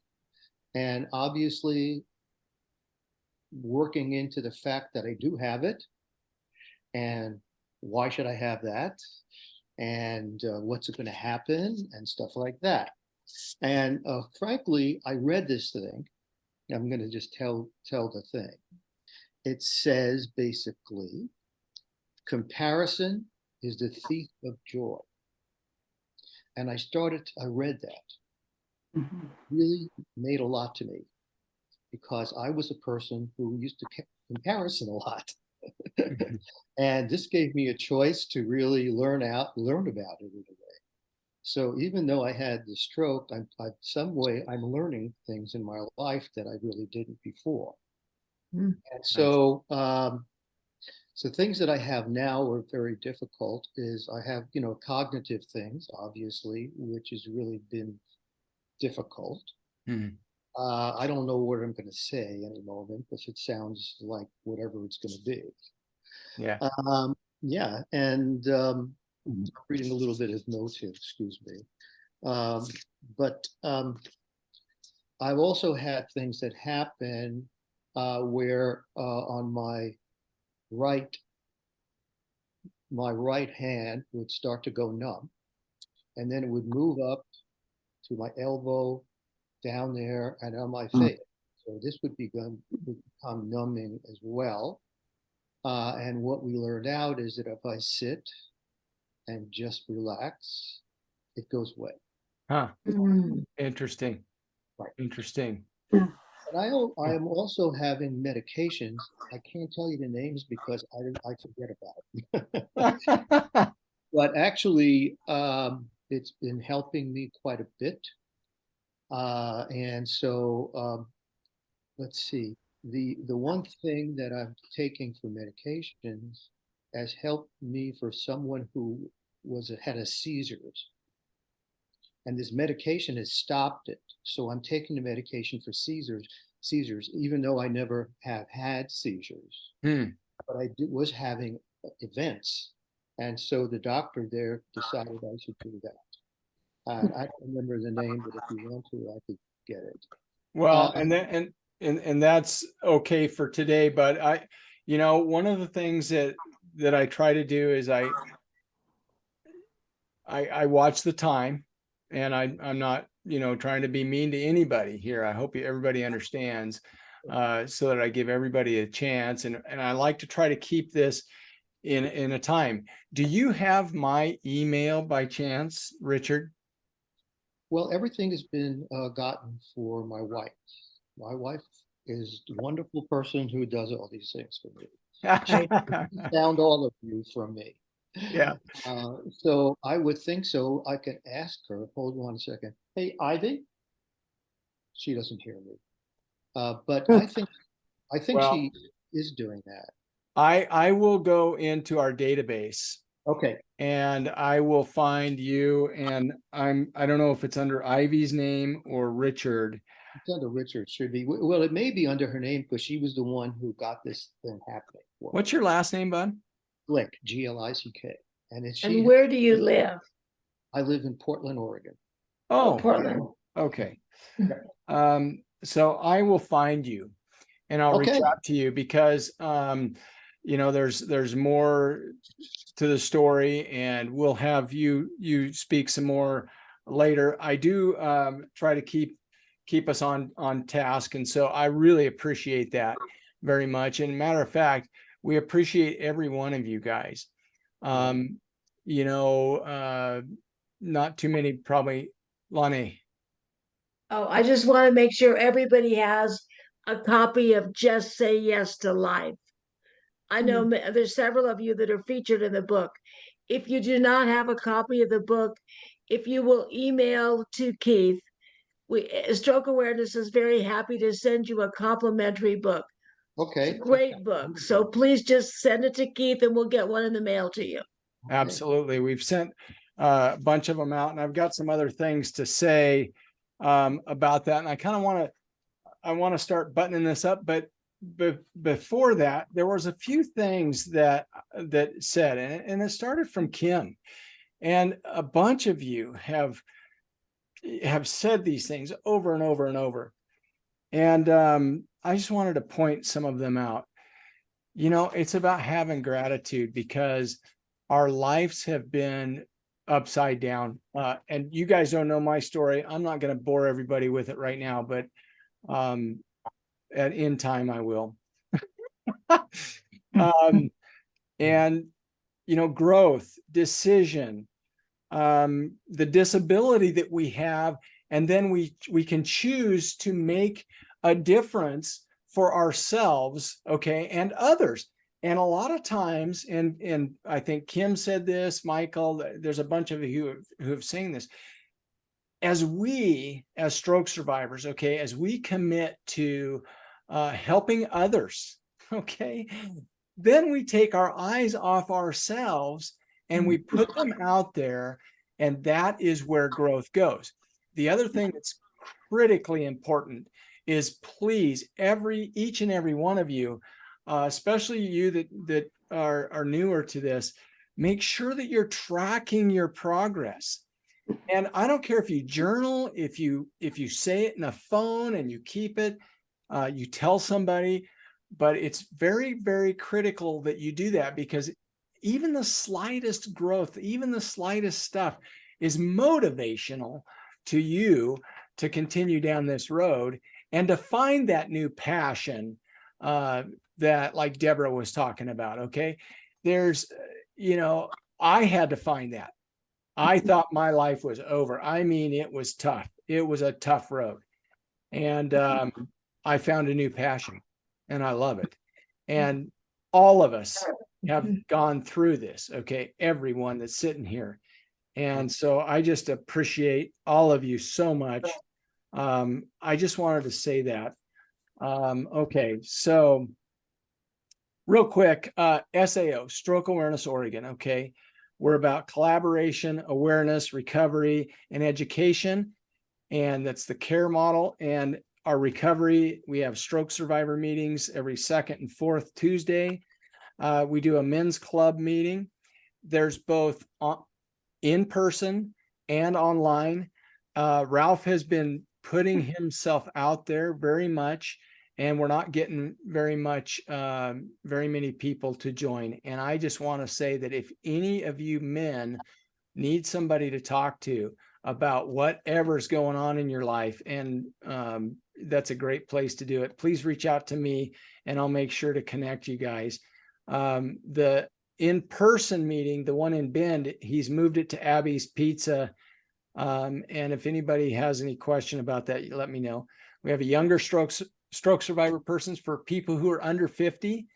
And obviously working into the fact that I do have it, and why should I have that, and what's going to happen, and stuff like that. And frankly, I read this thing. I'm going to just tell the thing. It says basically, comparison is the thief of joy. And I read that. Really made a lot to me, because I was a person who used to comparison a lot. And this gave me a choice to really learn about it in a way. So even though I had the stroke, I'm learning things in my life that I really didn't before. And so, so things that I have now are very difficult. Is I have, cognitive things, obviously, which has really been difficult. I don't know what I'm going to say any moment, because it sounds like whatever it's going to be. Yeah. Yeah. And reading a little bit of notes here, excuse me. But I've also had things that happen where on my right hand would start to go numb, and then it would move up to my elbow, down there, and on my face. So this would become numbing as well. And what we learned out is that if I sit and just relax, it goes away. Huh. Interesting. Right. Interesting. And I am also having medications. I can't tell you the names because I forget about it. But actually, it's been helping me quite a bit. And so let's see. The one thing that I'm taking for medications has helped me for someone who had a seizures. And this medication has stopped it. So I'm taking the medication for seizures, even though I never have had seizures. But I was having events. And so the doctor there decided I should do that. I don't remember the name, but if you want to, I could get it. Well, and that's okay for today. But one of the things that I try to do is I watch the time, and I'm not, trying to be mean to anybody here. I hope everybody understands, so that I give everybody a chance. And I like to try to keep this in a time. Do you have my email by chance, Richard? Well, everything has been gotten for my wife. My wife is a wonderful person who does all these things for me. She found all of you from me. Yeah. So I would think so. I can ask her. Hold on a second. Hey, Ivy. She doesn't hear me. But I think Well, she is doing that. I will go into our database. Okay. And I will find you, and I don't know if it's under Ivy's name or Richard. It's under Richard, should be. Well, it may be under her name because she was the one who got this thing happening. What's your last name, bud? Glick, G-L-I-C-K. And where do you live? I live in Portland, Oregon. Oh, Portland. Okay. So I will find you, and I'll reach out to you because there's more to the story, and we'll have you speak some more later. I do try to keep us on task, and so I really appreciate that very much. And matter of fact, we appreciate every one of you guys. Not too many probably. Lonnie. Oh, I just want to make sure everybody has a copy of Just Say Yes to Life. I know there's several of you that are featured in the book. If you do not have a copy of the book, if you will email to Keith, Stroke Awareness is very happy to send you a complimentary book. Okay. It's a great book. So please just send it to Keith and we'll get one in the mail to you. Absolutely. We've sent a bunch of them out, and I've got some other things to say about that. And I kind of want to start buttoning this up, but before that, there was a few things that said, and it started from Kim, and a bunch of you have said these things over and over and over. And I just wanted to point some of them out. It's about having gratitude because our lives have been upside down. And you guys don't know my story. I'm not going to bore everybody with it right now, but in time I will. And growth, decision, the disability that we have, and then we can choose to make a difference for ourselves, okay, and others. And a lot of times, and I think Kim said this, Michael, there's a bunch of you who have seen this. As stroke survivors, okay, as we commit to helping others, okay, then we take our eyes off ourselves and we put them out there, and that is where growth goes. The other thing that's critically important is please, each and every one of you, especially you that are newer to this, make sure that you're tracking your progress. And I don't care if you journal, if you say it in a phone and you keep it, you tell somebody, but it's very, very critical that you do that, because even the slightest growth, even the slightest stuff is motivational to you to continue down this road and to find that new passion that, like Deborah was talking about. Okay. There's, I had to find that. I thought my life was over. I mean, it was tough. It was a tough road. And I found a new passion and I love it. And all of us have gone through this. Okay. Everyone that's sitting here. And so I just appreciate all of you so much. I just wanted to say that. Okay. So real quick, SAO, Stroke Awareness Oregon. Okay. We're about collaboration, awareness, recovery, and education. And that's the care model. And our recovery, we have stroke survivor meetings every second and fourth Tuesday. We do a men's club meeting. There's both in person and online. Ralph has been putting himself out there very much, and we're not getting very many people to join. And I just want to say that if any of you men need somebody to talk to about whatever's going on in your life, and that's a great place to do it, please reach out to me and I'll make sure to connect you guys. The in-person meeting, the one in Bend, he's moved it to Abby's Pizza. And if anybody has any question about that, let me know. We have a younger stroke survivor persons for people who are under 50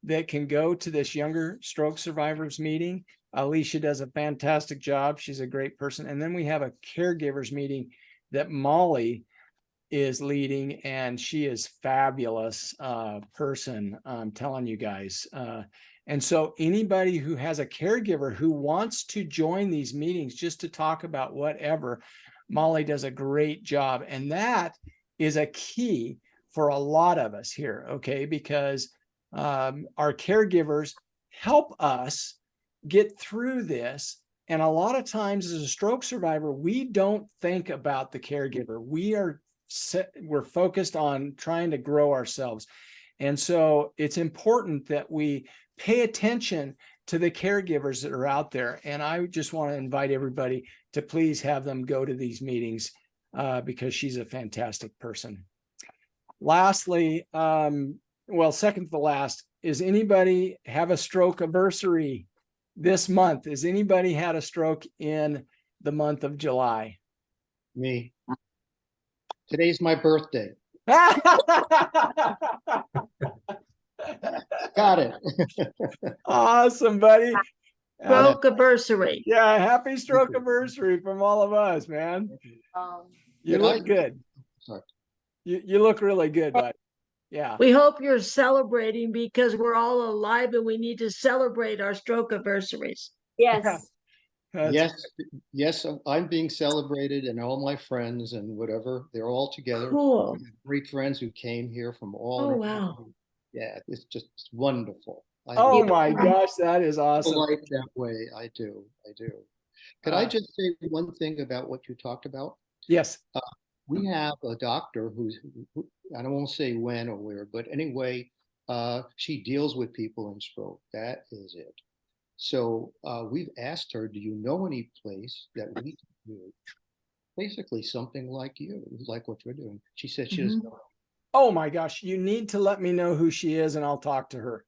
that can go to this younger stroke survivors meeting. Alicia does a fantastic job. She's a great person. And then we have a caregivers meeting that Molly is leading, and she is fabulous person. I'm telling you guys. And so anybody who has a caregiver who wants to join these meetings just to talk about whatever, Molly does a great job. And that is a key for a lot of us here, okay? Because our caregivers help us get through this. And a lot of times as a stroke survivor, we don't think about the caregiver. We're focused on trying to grow ourselves. And so it's important that we pay attention to the caregivers that are out there. And I just want to invite everybody to please have them go to these meetings because she's a fantastic person. Lastly, second to the last, is anybody have a stroke anniversary this month? Has anybody had a stroke in the month of July? Me. Today's my birthday. Got it. Awesome, buddy. Stroke anniversary. Yeah, happy stroke anniversary from all of us, man. You look good. Sorry. You look really good, bud. Yeah. We hope you're celebrating because we're all alive and we need to celebrate our stroke anniversaries. Yes. Yes, I'm being celebrated, and all my friends and whatever, they're all together. Cool. Great friends who came here from all. Oh, wow. Yeah, it's wonderful. Oh my gosh, that is awesome. Life that way, I do. Could I just say one thing about what you talked about? Yes. We have a doctor who I don't want to say when or where, but anyway, she deals with people in stroke. That is it. So we've asked her, do you know any place that we can do basically something like what you're doing? She said she doesn't know. Oh my gosh, you need to let me know who she is and I'll talk to her.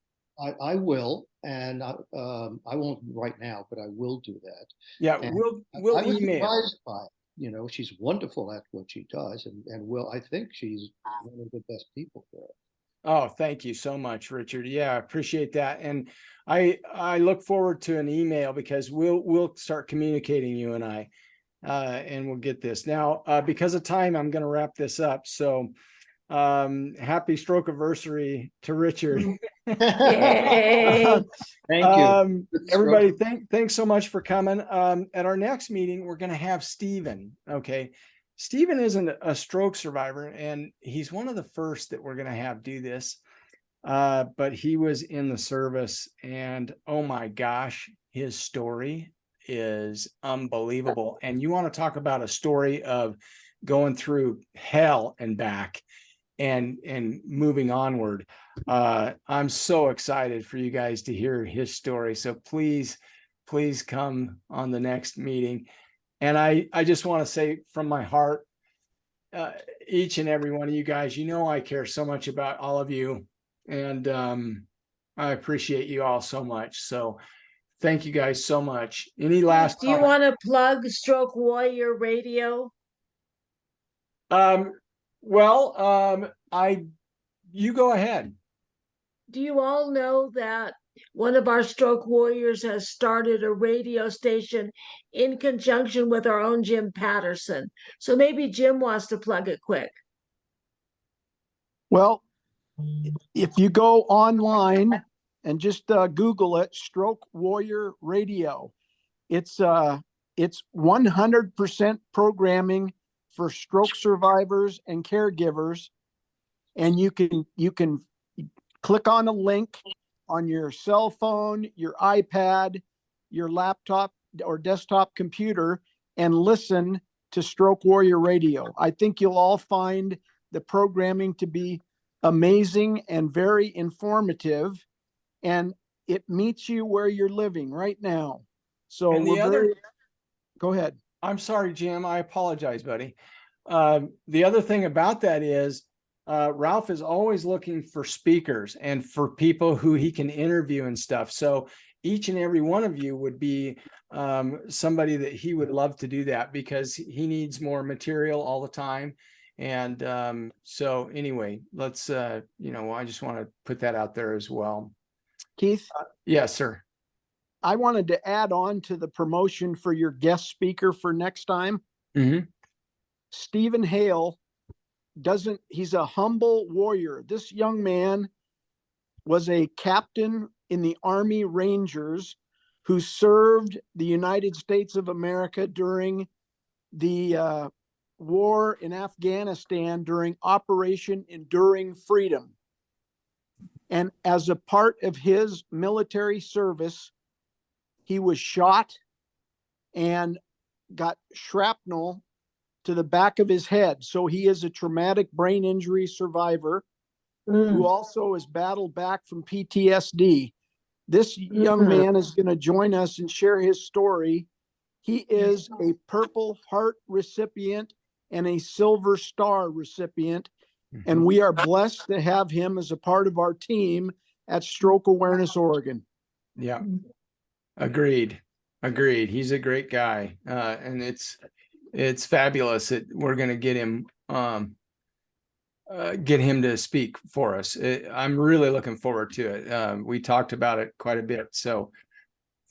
I will, and I won't right now, but I will do that. Yeah, and we'll I was email. Surprised by it. She's wonderful at what she does, and I think she's one of the best people there. Oh, thank you so much, Richard. Yeah, I appreciate that. And I look forward to an email because we'll start communicating, you and I, and we'll get this. Now, because of time, I'm going to wrap this up. So happy stroke anniversary to Richard. Yay. Thank you. Everybody, thanks so much for coming. At our next meeting, we're going to have Stephen. Okay. Stephen isn't a stroke survivor, and he's one of the first that we're going to have do this. But he was in the service, and oh my gosh, his story is unbelievable. And you want to talk about a story of going through hell and back and moving onward. I'm so excited for you guys to hear his story. So please come on the next meeting. And I just want to say from my heart, each and every one of you guys, you know, I care so much about all of you, and I appreciate you all so much. So thank you guys so much. Any last Do you want to plug Stroke Warrior Radio? You go ahead. Do you all know that one of our stroke warriors has started a radio station in conjunction with our own Jim Patterson? So maybe Jim wants to plug it quick. Well, if you go online and just Google it, Stroke Warrior Radio, it's 100% programming for stroke survivors and caregivers. And you can click on a link on your cell phone, your iPad, your laptop or desktop computer, and listen to Stroke Warrior Radio. I think you'll all find the programming to be amazing and very informative, and it meets you where you're living right now. So go ahead. I'm sorry, Jim. I apologize, buddy. The other thing about that is Ralph is always looking for speakers and for people who he can interview and stuff. So each and every one of you would be somebody that he would love to do that, because he needs more material all the time. And so anyway, let's, I just want to put that out there as well. Keith? Yes, sir. I wanted to add on to the promotion for your guest speaker for next time. Mm-hmm. Stephen Hale he's a humble warrior. This young man was a captain in the Army Rangers who served the United States of America during the war in Afghanistan during Operation Enduring Freedom. And as a part of his military service, he was shot and got shrapnel to the back of his head. So he is a traumatic brain injury survivor who also has battled back from PTSD. This young man is going to join us and share his story. He is a Purple Heart recipient and a Silver Star recipient. And we are blessed to have him as a part of our team at Stroke Awareness Oregon. Yeah. Agreed. He's a great guy. And it's fabulous that we're going to get him to speak for us. I'm really looking forward to it. We talked about it quite a bit. So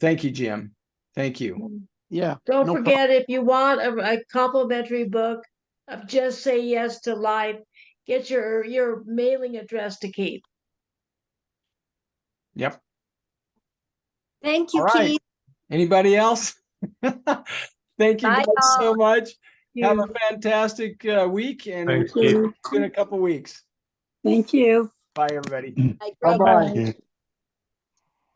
thank you, Jim. Thank you. Yeah. Don't forget, if you want a complimentary book of Just Say Yes to Life, get your mailing address to Keith. Yep. Thank you, All right. Keith. Anybody else? Thank you Bye, guys so all. much. Have a fantastic week, and Thanks, we'll see Keith. you in a couple weeks. Thank you. Bye, everybody. Bye, Greg. Bye-bye.